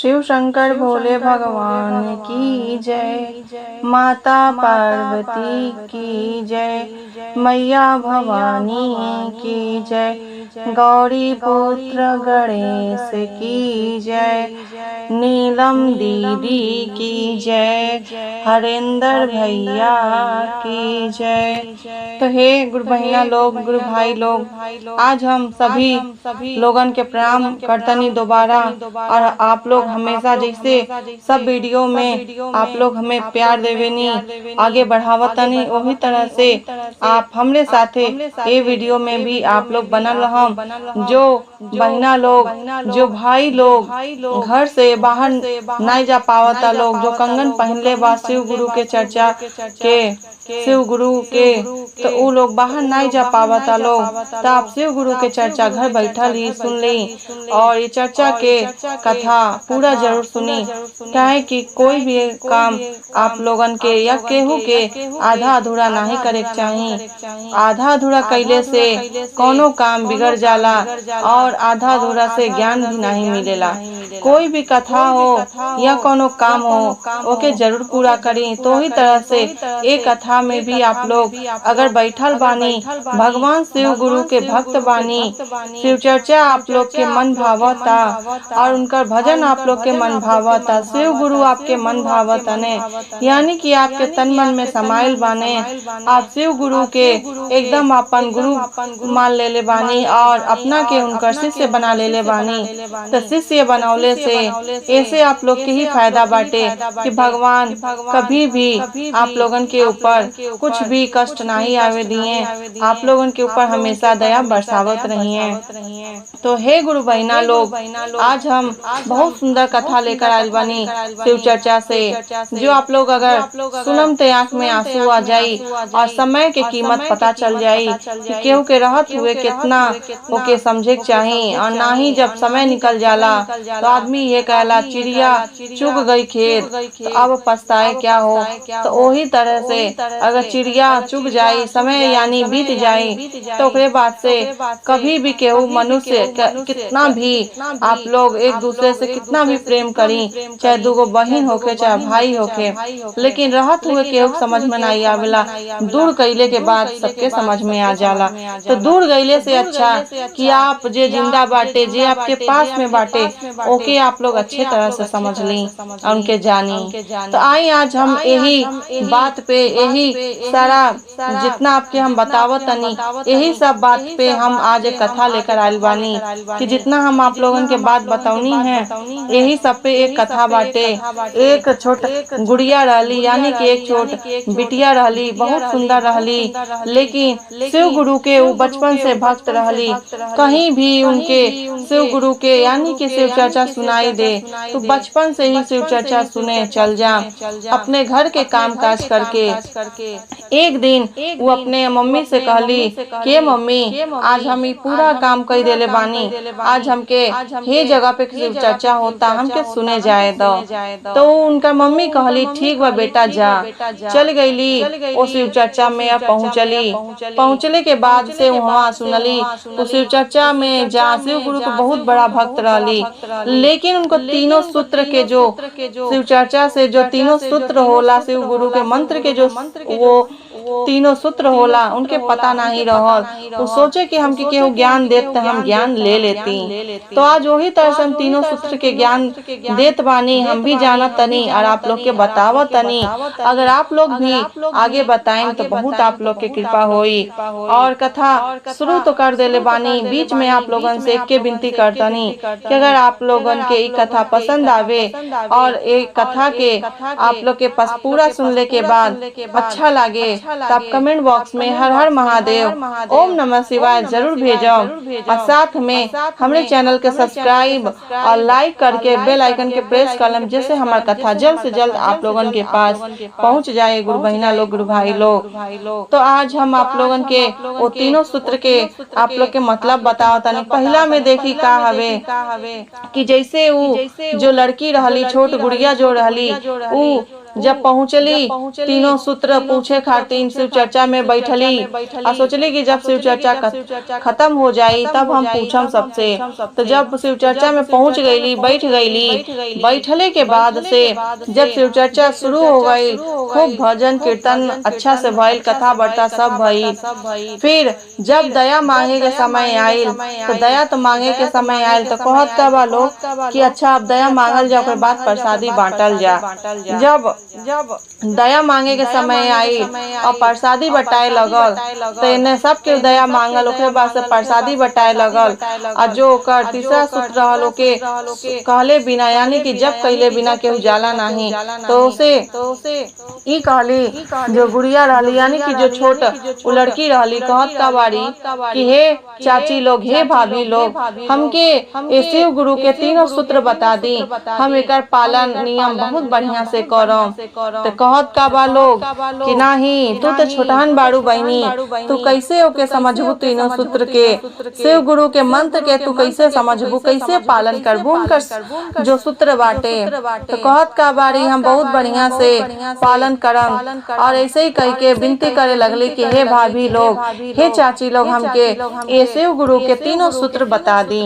शिव शंकर भोले भगवान की जय। माता पार्वती की जय। मैया भवानी की जय। गौरी पुत्र गणेश की जय। नीलम दीदी की जय। हरेंद्र भैया की जय। तो हे गुरु बहिना लोग, गुरु भाई लोग, आज हम सभी लोगन के प्रणाम करतनी दोबारा। और आप लोग हमेशा जैसे सब वीडियो में आप लोग हमें प्यार देवेनी, आगे बढ़ावतनी, वही तरह से आप हमरे साथे ये वीडियो में भी आप लोग बनल रहम। जो बहिना लोग, जो भाई लोग घर से बाहर नहीं जा पावता लोग, जो कंगन पहनले बा शिव गुरु के चर्चा के, शिव गुरु के, तो वो लोग बाहर नहीं जा पावता लोग, तो आप शिव गुरु के चर्चा घर बैठल ही सुन ली और ये चर्चा के कथा पूरा जरूर सुनी। चाहे कि कोई भी काम आप लोगन के या केहू के आधा अधूरा नहीं करे चाहिए। आधा अधूरा कैले से कोनो काम बिगड़ जाला और आधा अधूरा से ज्ञान भी नहीं मिलेला। कोई भी कथा हो या कोनो काम हो ओके जरूर पूरा करी। तो ही तरह से एक कथा में भी आप लोग अगर बैठल बानी, भगवान शिव गुरु के भक्त बानी, शिव चर्चा आप लोग के मन भावता और उनका भजन आप लोग के मन भावता, शिव गुरु आपके मन भावता ने, यानी कि आपके तन मन में समाइल बाने, आप शिव गुरु के एकदम अपन गुरु मान लेले बानी और अपना के उनका शिष्य बना लेले बानी। तो शिष्य बनौले से ऐसे आप लोग के ही फायदा बाटे कि भगवान कभी भी आप लोगन के ऊपर कुछ भी कष्ट नहीं आवे दिए, आप लोगन के ऊपर हमेशा दया बरसावत रही है। तो हे गुरु बहिना लोग, आज हम बहुत सुंदर कथा लेकर आयल बनी शिव चर्चा से, जो आप लोग अगर सुनम तो आँख में आंसू आ जाई और समय के कीमत पता चल जाई कि केहू के रहत हुए कितना ओके समझे चाहिए। और ना ही जब समय निकल जाला तो आदमी ये कहला चिड़िया चुग गई खेत, तो अब पछताए क्या हो। तो वही तरह से अगर चिड़िया चुग जाई, समय यानी बीत जाई, तो ओकरे बाद से कभी भी केहू मनुष्य कितना भी आप लोग एक दूसरे से कितना भी प्रेम करी, चाहे दूगो बहन होके चाहे भाई होके, लेकिन रहत हुए केहू समझ में नहीं आवेला। दूर गईले के बाद सबके समझ में आ जाला। तो दूर गईले से अच्छा कि आप जे जिंदा बाटे, जे आपके पास में बाटे, ओके आप लोग अच्छे तरह से समझ ली और उनके जानी। तो आई आज हम यही बात पे, यही सारा जितना आपके हम बतावत तनी, यही सब बात पे हम आज एक कथा लेकर आयल बानी कि जितना हम आप लोगन के बात बतावनी है, यही सब पे एक कथा बाटे। एक छोट गुड़िया रहली, यानी कि एक छोट बिटिया रहली, बहुत सुंदर रहली, लेकिन शिव गुरु के वो बचपन से भक्त रहली। कहीं भी उनके शिव गुरु के यानी कि शिव चर्चा सुनाई दे तो बचपन से ही शिव चर्चा सुने चल जा, अपने घर के काम काज करके। एक दिन वो अपने मम्मी से कहली के मम्मी, आज हम ये पूरा काम कर देले बानी, आज हमके हे जगह पे शिव चर्चा होता, हमके सुने जाए दो। तो उनका मम्मी कहली ठीक बा बेटा जा। चल गईली वो शिव चर्चा में पहुँचली। पहुँचले के बाद से वहाँ सुनली तो शिव चर्चा में जा शिव गुरु को बहुत बड़ा भक्त रहली, लेकिन उनको तीनों सूत्र के जो शिव चर्चा से जो तीनों सूत्र होला, शिव गुरु के मंत्र के जो वो तीनों सूत्र होला, उनके पता नहीं रहल। वो सोचे कि हमके केहू ज्ञान देत तो हम ज्ञान ले लेती। तो आज वही तरह से हम तीनों सूत्र के ज्ञान देत बानी, हम भी जानत तनी और आप लोग के बतावत तनी। अगर आप लोग भी आगे बताएं तो बहुत आप लोग के कृपा होई। और कथा शुरू तो कर देले बानी, बीच में आप लोगन से एक के विनती करतनी कि अगर आप लोगन के ये कथा पसंद आवे और एक कथा के आप लोग के पास पूरा सुनने के बाद अच्छा लागे तो आप कमेंट बॉक्स में हर हर महादेव, ओम नमः शिवाय जरूर भेजो। और साथ में हमारे चैनल के सब्सक्राइब और लाइक करके बेल आइकन के प्रेस कर लें, जिससे हमारी कथा जल्द से जल्द आप लोगन के पास पहुंच जाए गुरु बहिना लोग, गुरु भाई लोग। तो आज हम आप लोगन के वो तीनों सूत्र के आप लोग के मतलब बताओ तनी। पहला में देखी का हवे कि जैसे वो जो लड़की रहली, छोट गुड़िया जो रहली, वो जब पहुँचली तीनों सूत्र पूछे खातिर शिव चर्चा में बैठली और सोचली कि जब शिव चर्चा खत्म हो जाई तब हम पूछम सबसे। तो जब शिव चर्चा में पहुँच गईली, बैठ गईली, बैठले के बाद से जब शिव चर्चा शुरू हो गई, खूब भजन कीर्तन अच्छा से भइल, कथा वार्ता सब भइल। फिर जब दया मांगे के समय आयल तो दया तो मांगे के समय आयल तो कहत का बा लोग कि अच्छा अब दया मांगल जा, ओकर बाद प्रसादी बांटल जा। जब दया मांगे के समय आई और प्रसादी बटाए लगल तो इन्हें सबके दया मांगल, ओकरे बाद से प्रसादी बटाए लगल। और जो ओकर तीसरा सूत्र रहल ओके कहले बिना, यानी कि जब कहले बिना केहू जाला नहीं, तो उसे ई कहली जो गुड़िया रहली, यानी कि जो छोट उ लड़की रहली, कहत का बाड़ी कि हे चाची लोग, हे भाभी लोग, हमके ये शिव गुरु के तीनों सूत्र बता दी, हम एकर पालन नियम बहुत बढ़िया से करम। तो कहत का बा लोग कि नहीं, तू तो छोटहन बाड़ू बहनी, तू कैसे ओके समझबू तीनों सूत्र के, शिव गुरु के मंत्र के तू कैसे समझबू, कैसे पालन करबू उनकर जो सूत्र बाटे। तो कहत का बाड़ी हम बहुत बढ़िया से पालन करम। और ऐसे ही कह के विनती करे लगली कि हे भाभी लोग, हे चाची लोग, हमके ये शिव गुरु के तीनों सूत्र बता दी।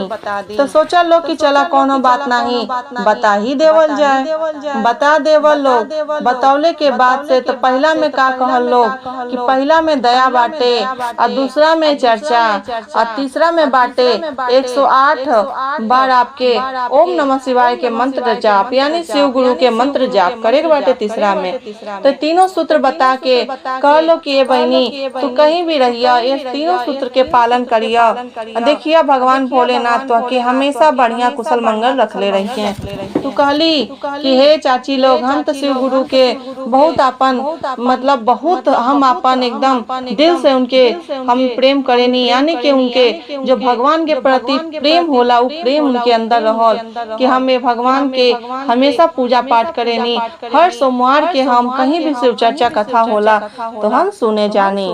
तो सोचा लोग कि चला कोनो बात नहीं, बता ही देवल जाए। बता देवल लोग। बतौले के बाद से तो पहला में का कहल लोग कि पहला में दया बाटे, और दूसरा में चर्चा, और तीसरा में बाटे 108 बार आपके ओम नमः शिवाय के मंत्र जाप, यानी शिव गुरु के मंत्र जाप करे के बाटे तीसरा में। तो तीनों सूत्र बता के कह लो कि ये बहनी तू कहीं भी रहिया, ये तीनों सूत्र के पालन करिया। देखिया भगवान भोलेनाथ तो के हमेशा बढ़िया कुशल मंगल रखले रही हैं। तू कहली कि हे चाची लोग, हम तो शिव गुरु के बहुत अपन मतलब बहुत हम अपन एकदम दिल से उनके हम प्रेम करेनी, यानी कि उनके जो भगवान के प्रति प्रेम होला वो प्रेम उनके अंदर रहल कि हम ये भगवान के हमेशा पूजा पाठ करेनी। हर सोमवार के हम कहीं भी शिव चर्चा कथा होला तो हम सुने जानी।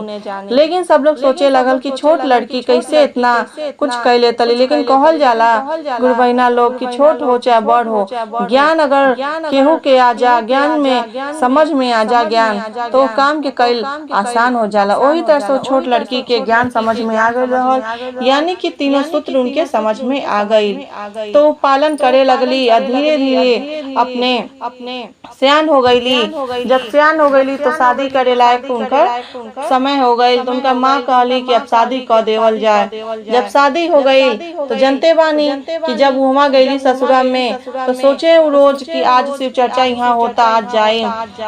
लेकिन सब लोग सोचे लगल कि छोट लड़की कैसे इतना कुछ कह लेतली, लेकिन कहल जाला गुरु बहिना लोग कि छोट हो चाहे बड़ हो, ज्ञान अगर केहू के आ जा, ज्ञान में समझ में आ जा ज्ञान, तो काम के कईल आसान हो जाला। वही तरह से छोट लड़की के ज्ञान समझ में आ गई रहल, यानी कि तीनों सूत्र उनके समझ में आ गई, तो पालन करे लगली। और धीरे धीरे अपने सियान हो गईली। जब सियान हो गईली तो शादी करे लायक उनका समय हो गई, तो उनका माँ कहली कि अब शादी कर देवल जाए। जब शादी हो गई तो जनते बानी कि जब वहाँ गईली ससुरा में तो सोचे रोज कि आज शिव चर्चा यहाँ होता, आज जाए।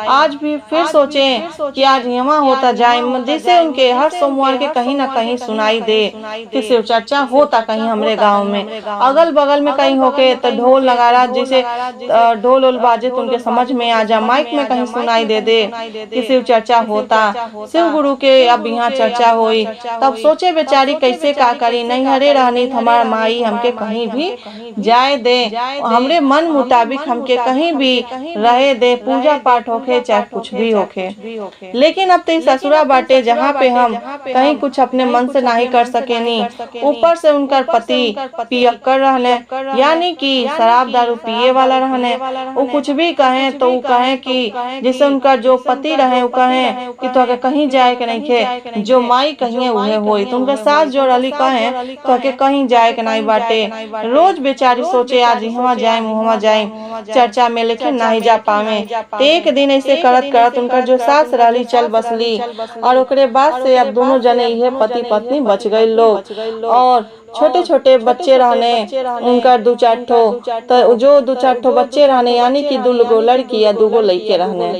आज भी फिर सोचे कि आज यहाँ होता जाए, जिससे उनके हर सोमवार के कहीं ना कहीं सुनाई दे कि शिव चर्चा होता कहीं हमरे गांव में, अगल बगल में कहीं होके तो ढोल नगाड़ा जैसे ढोल उल बाजे तो उनके समझ में आ जा, माइक में कहीं सुनाई दे कि शिव चर्चा होता, शिव गुरु के अब यहाँ चर्चा हुई। तब सोचे बेचारी कैसे का करी, नहीं हरे रहनी हमारा माई हमके कहीं भी जाए दे, हमरे मन मुताबिक हमके कहीं भी रहे दे, पूजा पाठ होके चाहे कुछ भी होके। लेकिन अब तो ससुरा बाटे जहाँ पे हम कहीं कुछ अपने मन से नहीं कर सकेनी, ऊपर से उनका पति पियक्कर रहने, यानी कि शराब दारू पिए वाला रहने। वो कुछ भी कहे तो वो कहे कि जैसे उनका जो पति रहे वो कहे कि तो कहीं जाए के नहीं खे, जो माई कहीं उहे होई। तो उनका सास जो रली कहे तो कहीं जाए के नहीं बाटे। रोज बेचारी सोचे आज यहाँ जाए वहाँ जाए चर्चा में, लेकिन नहीं जा पावे। एक दिन ऐसे करत करत उनका जो सास रहली चल बसली, और ओकरे बाद से अब दोनों जने ये पति पत्नी बच गए लोग। और छोटे छोटे बच्चे रहने उनका दो चार ठो, तो जो दो चार ठो बच्चे रहने, यानी कि दो लड़की या दो लड़के रहने,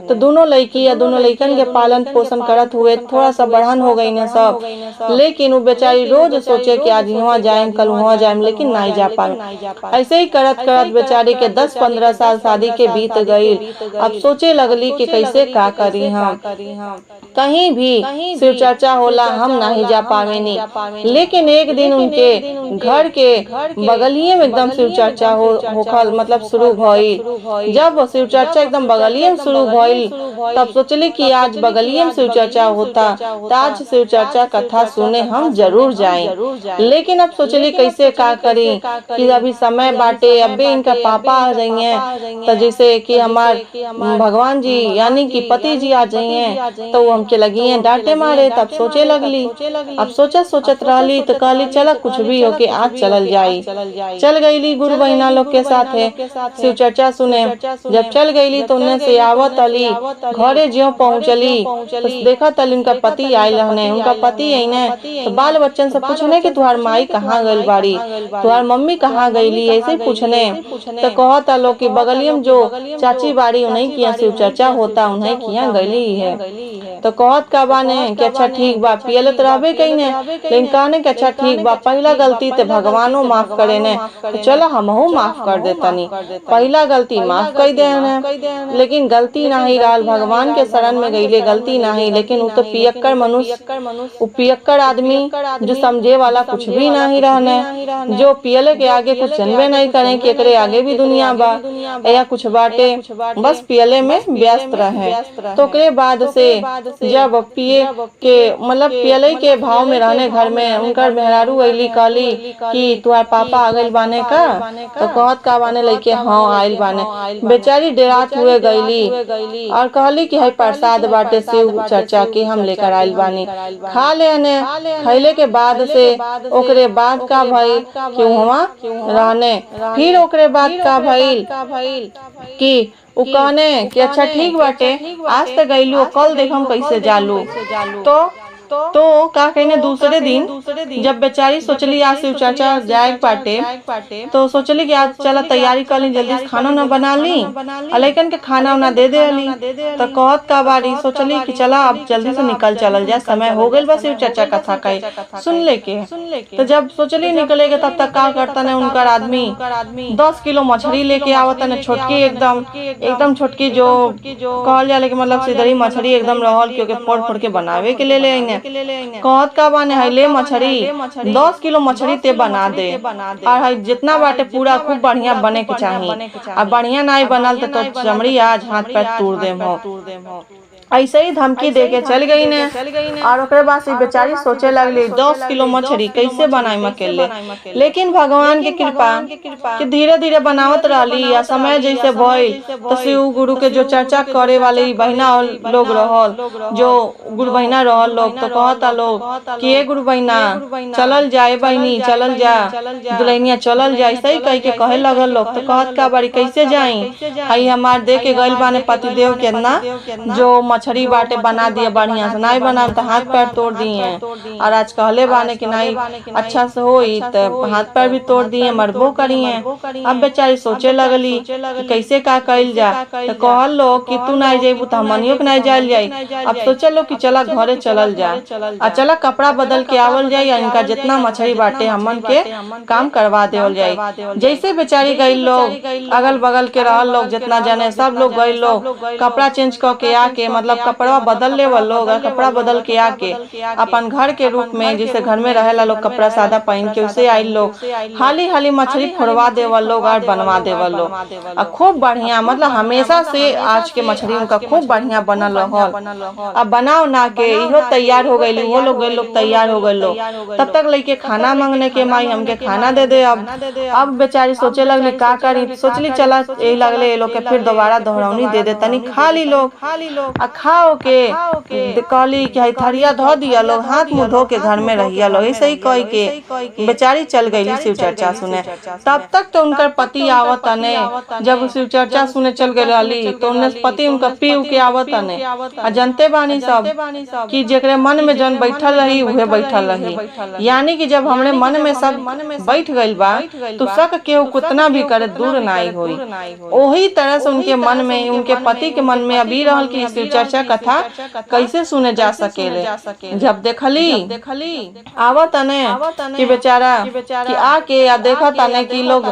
तो दोनों लड़की या दोनों लड़कन के पालन पोषण करत हुए थोड़ा सा बढ़न हो गई ने सब। लेकिन वो बेचारी रोज सोचे कि आज यहाँ जाए कल वहाँ जाए, लेकिन नहीं जा पाए। ऐसे ही करत करत बेचारी के 10-15 साल शादी के बीत गई। अब सोचे लगली कि कैसे का करी हम, कहीं भी शिव चर्चा होला हम नहीं जा पावेनी। लेकिन एक दिन उनके घर के बगलिए में एकदम शिव चर्चा होखल मतलब शुरू भइल। जब शिव चर्चा एकदम बगलिए में शुरू भइल तब सोचली कि आज बगलिए में शिव चर्चा होता, तो आज शिव चर्चा कथा सुने हम जरूर जाएं। लेकिन अब सोचली कैसे का करी कि अभी समय बाटे, अबे इनका पापा जाइए तो जैसे कि हमार भगवान जी यानी कि पति जी आ जाइए तो वो हमके लगी है डांटे मारे। तब सोचे लगली, अब सोचत रहली तो कहली चल कुछ भी होके आज चलल जाई। चल गईली गुरु बहिना लोग के साथ है शिव चर्चा सुने। जब चल गईली तो उन्हें से आवत अली घरे ज्यो पहुँचली तो देखा तली उनका पति आयल रहने। उनका पति आई तो बाल बच्चन से पूछने कि तुहार माई कहाँ गई बाड़ी, तुहार मम्मी कहाँ गईली, ऐसे पूछने। तो कहता लो कि बगलियम जो चाची बाड़ी उन्हीं किया शिव चर्चा होता उन्हीं किया गईली है। तो कहत का बाने कि अच्छा ठीक बा, पियल तो रहबे कहीं ने, लेकिन कहने कि अच्छा ठीक बा, पहला गलती तो भगवानो माफ करे ने तो चलो हमहू माफ कर देतनी। पहला गलती माफ कर दे, लेकिन गलती नहीं रहल, भगवान के शरण में गईले गलती नहीं। लेकिन वो तो पियक्कर मनुष्य, वो पियक्कर आदमी जो समझे वाला कुछ भी नहीं रहने, जो पियले के आगे कुछ जनबे नहीं करे कि एकरे आगे भी दुनिया बा या कुछ बाटे, बस पियले में व्यस्त रहे। तो के बाद से जब पिए के मतलब पियले के भाव में रहने घर में उनकर मेहरारू अली कहली कि तुम्हार पापा आ गइल बाने का। तो कहत का बाने लइके हाँ आइल बाने। बेचारी डेरात हुए गईली और कहली कि है प्रसाद बाटे शिव चर्चा के हम लेकर आइल बानी, खा लेने। खैले के बाद से ओकरे बाद का भइल कि वहाँ रहने। फिर ओकरे बाद का भइल कि उ कहने कि अच्छा ठीक बाटे आज तो गईलू कल देखम कैसे जालू। तो का कहने दूसरे दिन जब बेचारी सोचली आज शिव चर्चा जाए पाटे तो सोचली कि आज चला तैयारी कर ली, जल्दी से खाना ना बना ली, लेकिन के खाना उना दे देली। तो कहत का बारी सोचली कि चला अब जल्दी से निकल चलल जाए, समय हो गई बस शिव चर्चा कथा कहे सुन लेके। तो जब सोचली निकलेगे तब तक का करता ने उनकर आदमी 10 किलो मछली लेके आवता ने, छोटकी एकदम छोटकी जो कहल जाले कि मतलब सीधरी मछली एकदम रहल क्योंकि फोड़ फोड़ के बनावे के ले ले। कहत का बाने है ले मछली 10 किलो मछली ते बना दे और है जितना बाटे पूरा खूब बढ़िया बने के चाहिए, अब बढ़िया नहीं बनल तो चमड़ी आज हाथ पैर तोड़ दे। ऐसे ही धमकी दे के चल गई ने। और ओकरे बाद से बेचारी सोचे लगली 10 किलो मछली कैसे बनाई अकेले। लेकिन भगवान की कृपा कि धीरे धीरे बनावत रहली या समय जैसे भइल तो शिव गुरु के जो चर्चा करे वाले बहिना लोग रहल, जो गुरु बहिना रहल लोग, तो कहता लोग कि ये गुरु बहिना चलल जाए बहनी चलल जा दुल्हनिया चलल जाए, सही कह के कहे लगल लोग। तो कहत का बारी कैसे जाई, हई हमार दे के गइल बाने पतिदेव के ना जो मछली बाटे बना दिए बढ़िया से, नहीं बना तो हाथ पैर तोड़ दिए। और आज कहले बाने कि नहीं अच्छा से होई तो हाथ पैर भी तोड़ दिए, मरबो करिए। अब बेचारी सोचे लगली कि कैसे का कइल जा। तो कहल लो कि तू नहीं जेबू तो हमनियो के नहीं जाइल जाई। अब सोचे लो कि चला घरे चलल जा और चला कपड़ा बदल के आवल जाई, इनका जितना मछली बाटे हमन के काम करवा देवल जाई। जैसे बेचारी गई लोग अगल बगल के रहल लोग जितना जाने सब लोग गई लोग कपड़ा चेंज करके आके मतलब कपड़ा बदल ले वो लोग, कपड़ा बदल के आके अपन घर के रूप में जैसे घर में रहेला लोग कपड़ा सादा पहन के उसे आई लोग हाली हाली मछली फोड़वा देवल लोग और बनवा देवल लोग। और खूब बढ़िया मतलब हमेशा से आज के मछली उनका खूब बढ़िया बनल रहल। अब बनाओ ना के इहो तैयार हो गई, वो लोग गए लोग तैयार हो गए लोग, तब तक लेके खाना मांगने के माई हमके खाना दे दे। अब बेचारी सोचे लगली का करी, सोचली चला यही लगले लोग के फिर दोबारा दोहरौनी दे दे तनी खा ली लोग। खाओ के कहली कि थरिया धो दिया लोग, हाथ मुंह धो के घर में रहिया लोग, ऐसे ही कह के बेचारी चल गई शिव चर्चा सुने। तब तक तो उनकर पति आवत ने, जब शिव चर्चा सुने चल गई रही तो उन्हें पति उनका पी के आवत ने। जनते बानी सब कि जेकरे मन में जन बैठल रही उहे बैठल रही, यानी कि जब हमरे मन में सब बैठ गइल बा तो शक केहू कितना भी करे दूर नहीं होई। वही तरह से उनके मन में उनके पति के मन में अभी रहल कि शिव चर्चा कथा कैसे सुने जा सके। जब देखली आवत ने कि बेचारा कि आके या देखा ताने कि लोग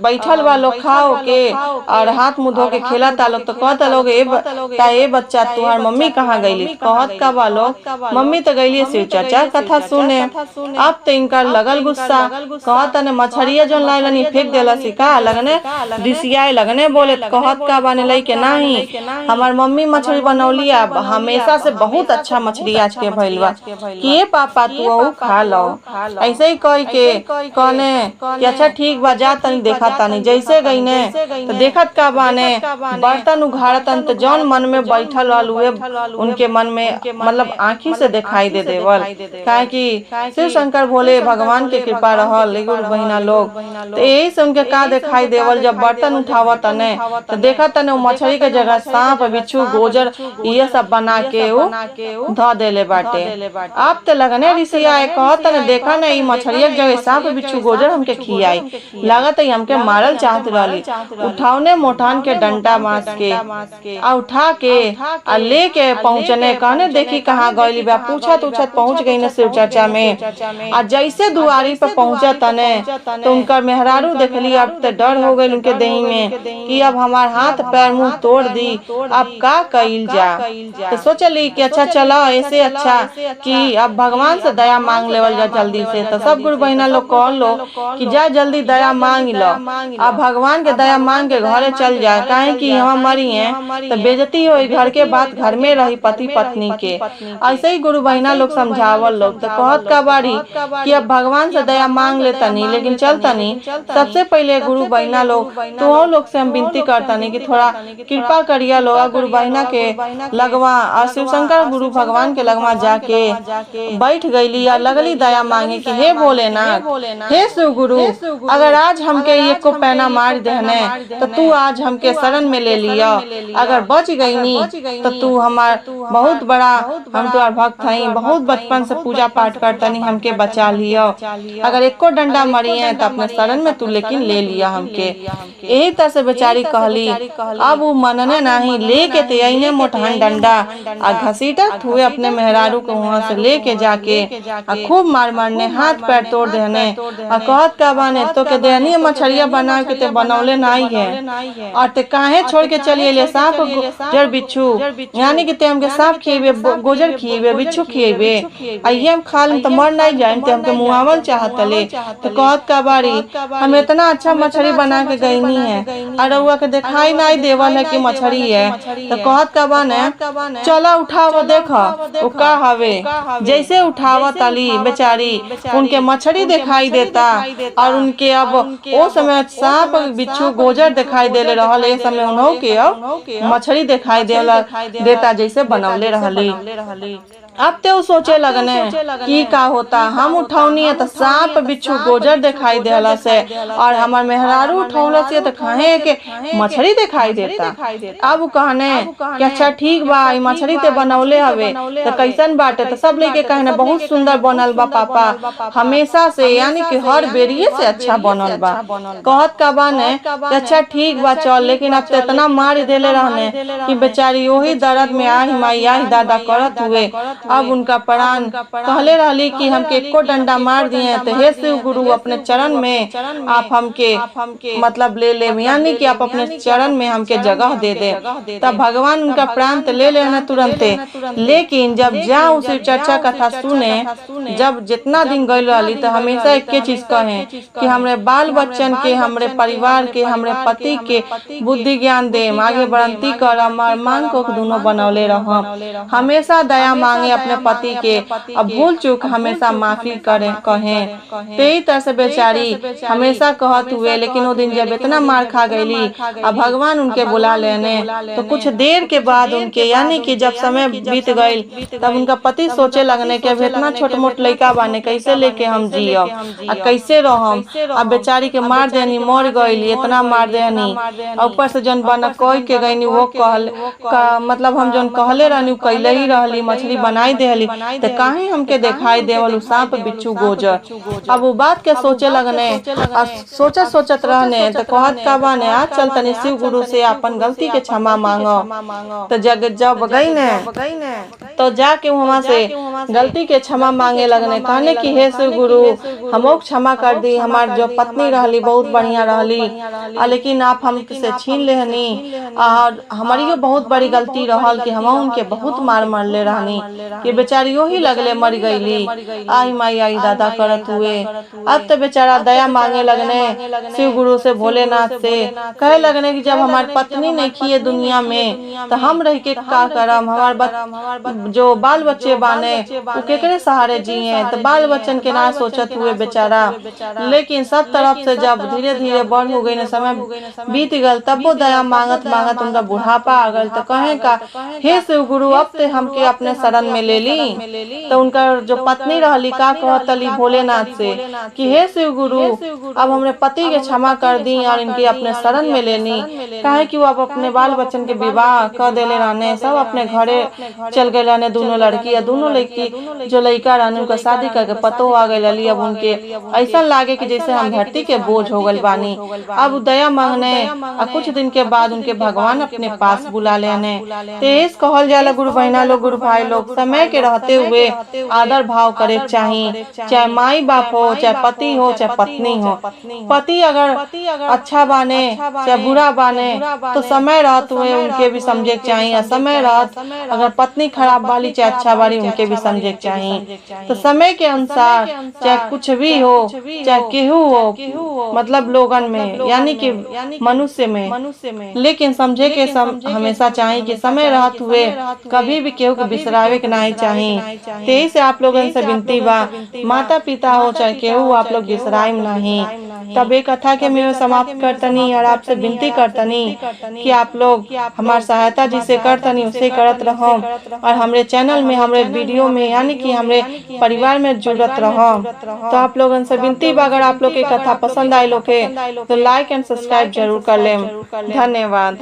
बैठल बा लोग खाओ के और हाथ मुंह धो के खेला ता लोग। तो कहता लोग ए बच्चा तुहार मम्मी कहाँ गईली। कहत का बा लोग मम्मी तो गईली शिव चर्चा कथा सुने। अब तो इनका लगल गुस्सा, कहता ने मछरिया जो लाइलनी फेंक देला सिका लगने दिसियाए लगने बोले। कहत का बाने लई के नहीं हमार मम्मी मछली बनौली अब हमेशा से बहुत अच्छा मछली आज के भइल बा कि ये पापा तू खा लो। ऐसे ही कह के कहने कि अच्छा ठीक बा जा तनी देखा तानी। जैसे गई ने तो देखत का बाने बर्तन उघाड़तन तो जौन मन में बैठल हुए उनके मन में मतलब आँखी से दिखाई दे देवल। काहे कि शिव शंकर भोले भगवान के कृपा रहल गुरु बहिना लोग, तो यही से उनके का दिखाई देवल जब बर्तन उठावा तने तो देखा तने मछली के जगह सांप बिच्छू गोजर ये सब बना के ध देले बाटे। अब तो लगने ऋषिया कहत ने देखा ने मछली के जगह सांप बिच्छू गोजर हमके खियाई लागत हमके मारल चाहत रहली। उठावने मोठान के डंडा मास के आ उठा के आ लेके पहुँचने कहने देखी कहाँ गईली बा। पूछत उछत पहुँच गई ने शिव चर्चा में। आ जैसे दुआरी पे पहुँचा तने तो उनका मेहरारू देखली। अब तो डर हो गई उनके देही में कि अब हमार हाथ पैर मुंह तोड़ दी, अब का कइल जा। तो सोचली कि अच्छा चलो ऐसे अच्छा कि अब भगवान से दया मांग लेवल जा जल्दी से। तो सब गुरु बहिना लोग कह लो कि जा जल्दी दया मांग लो, अब भगवान के दया मांग के घरे चल जाए। काहे कि हम मरी हैं तो बेइज्जती हो घर के बात घर में रही पति पत्नी के। ऐसे ही गुरु बहिना लोग समझावल लोग तो कहत का बारी कि अब भगवान से दया मांग लेता नहीं लेकिन चलता नहीं। सबसे पहले गुरु बहिना लोग तो लोग से हम विनती करता नहीं कि थोड़ा कृपा करिया लोग गुरु बहिना के लगवा और शिव शंकर गुरु भगवान के लगवा जाके बैठ गईली और लगली दया मांगे कि हे भोलेनाथ, हे शिव गुरु, अगर आज हमके ये को पैना मार देने तो तू आज हमके शरण में ले लिया। अगर बच गई नी तो तू हमार बहुत बड़ा हम तुम्हार भक्त हई, बहुत बचपन से पूजा पाठ करता नहीं हमके बचा लिया। अगर एको डंडा मरी है तो अपने शरण में तू लेकिन ले लिया हमके। यही तरह से बेचारी कहली। अब वो मनने नहीं लेके ते मोटहन डंडा आ घसीटत हुए अपने मेहरारू को वहाँ से लेके जाके खूब मार मारने हाथ पैर तोड़ देने और कहत का बाने तो के देहनी मछलिया बना के ते बनौले नहीं है और ते काहे छोड़ के चलिए ले सांप जड़ बिच्छू यानी कि ते हमके सांप खिएबे गोजर खिएबे बिच्छू खिएबे आइए हम खा लें तो मर नहीं जाए ते हमके मुआवल चाहतले। तो कहत का बारी हम इतना अच्छा मछली बना के गईनी है और रउआ के दिखाई नहीं देवल है कि मछली है। तो कहत का बाने चला उठाव देखा वो का हवे। जैसे उठावा ताली बेचारी उनके मछली दिखाई देता और उनके अब वो समय सांप बिच्छू गोजर दिखाई देले रहल। ए समय उन्हों के अब मछली दिखाई देता जैसे बनौले रहली। अब ते सोचे लगने कि का होता हम उठौनी है तो सांप बिच्छू गोजर दिखाई देला से और हमार मेहरारू उठौला से तो खाए के मछली दिखाई देता। अब कहने कि अच्छा ठीक बा मछली ते बनौले हवे तो कैसन बाटे। तो सब लेके कहने बहुत सुंदर बनल बा पापा, हमेशा से यानी कि हर बेरिए से अच्छा बनल बा। कहत का बाने अच्छा ठीक बा चल, लेकिन अब तो इतना मार देले रहने कि बेचारी वही दर्द में आही माई आही दादा करत हुए। अब उनका प्राण कहले रहली कि हमके एको डंडा मार दिए तो हे शिव गुरु अपने चरण में आप हमके मतलब ले ले, यानी कि आप अपने चरण में हमके जगह दे दे। तब भगवान उनका प्राण तो ले लेना तुरंते। लेकिन जब जाऊँ शिव चर्चा कथा सुने जब जितना दिन गई रही तो हमेशा एक चीज कहे कि हमरे बाल बच्चन के हमरे परिवार के हमरे पति के बुद्धि ज्ञान दे आगे बढ़ंती कर हमार मांग को दोनों बनौले रह। हमेशा दया मांगे अपने पति के, अब भूल चूक हमेशा माफी करे कहें। तो यही तरह से बेचारी हमेशा कहत हुए। लेकिन वो दिन जब इतना मार खा गईली अब भगवान उनके बुला लेने तो कुछ देर के बाद उनके यानी कि जब समय बीत गई तब उनका पति सोचे लगने कि अब इतना छोट मोट लड़का बाने कैसे लेके हम जियो कैसे रहम। अब बेचारी के मार देनी मर गईली इतना मार देनी ऊपर से जन बना कह के गईनी वो कहल मतलब हम जन कहले रहनी कैले ही रहली मछली बनाई देली तो काहे हमके दिखाई देवल सांप बिच्छू गोजर। अब वो बात के सोचे लगने सोचत रहने तो कहत का बाने आज चल तनी शिव गुरु से अपन गलती के क्षमा मांगो। तो जब गई ने तो जाके वहाँ से गलती के क्षमा मांगे लगने कहने की हे शिव गुरु हमको क्षमा कर दी, हमार जो पत्नी रहली बहुत बढ़िया रहली लेकिन आप हमसे छीन लेहनी और हमारी बहुत बड़ी गलती रहल कि हम उनके बहुत मार मारले रहनी कि बेचारियों ही लगले मर गईली। आई माई आई दादा करत हुए। अब तो बेचारा दया मांगे लगने शिव गुरु से, भोलेनाथ से, कहे लगने कि जब हमारी पत्नी नहीं किए दुनिया में तो हम रह के का करम, हमार जो बाल बच्चे बाने वो केकरे सहारे जिए। तो बाल बच्चन के ना सोचत हुए बेचारा। लेकिन सब तरफ से जब धीरे धीरे बढ़ हो गई, समय बीत गल, तब वो दया मांगत मांगत उनका बुढ़ापा आ गल। तो कहे का, हे शिव गुरु अब ते हमके अपने शरण में ले ली। तो उनका जो पत्नी रहली का कहतली भोलेनाथ से कि हे शिव गुरु अब हमरे पति के क्षमा कर दी और इनके अपने शरण में लेनी। काहे कि वो अब अपने बाल बच्चन के विवाह कर देले रहने, सब अपने घरे चल गए रहने। दोनों लड़की या दोनों लड़की जो लड़का रहने उनका शादी करके पतो आ गई। अब उनके ऐसा लागे कि जैसे हम धरती के बोझ हो गए बानी। अब दया मांगने और कुछ दिन के बाद उनके भगवान अपने पास बुला लेने। तेज कहल जाला गुरु बहना लोग, गुरु भाई लोग, समय के रहते हुए आदर भाव करे चाहिए। चाहे माई बाप हो, चाहे पति हो, चाहे पत्नी हो। पति अगर अच्छा बाने चाहे बुरा बाने तो समय रहत हुए उनके भी समझे चाहिए। समय रहत अगर पत्नी खराब वाली चाहे अच्छा वाली उनके भी समझे चाहिए। तो समय के अनुसार चाहे कुछ भी हो, चाहे केहू हो, मतलब लोगन में यानी कि मनुष्य में, लेकिन समझे के हमेशा चाहिए कि समय रहत हुए कभी भी केहू के बिसरावे के नहीं चाहिए। तेई से आप लोगन से विनती बा, माता पिता हो चाहे केहू, आप लोग बिसराए नहीं। तब एक कथा के मैं समाप्त करतनी और आपसे विनती करतनी कि आप लोग हमार सहायता जिसे करतनी उसे करत रहो और हमरे चैनल में, हमरे वीडियो में यानी कि हमरे परिवार में जुड़त रहो। तो आप लोगन से विनती बा, अगर आप लोग के कथा पसंद आए लोग तो लाइक एंड सब्सक्राइब जरूर कर लें। धन्यवाद।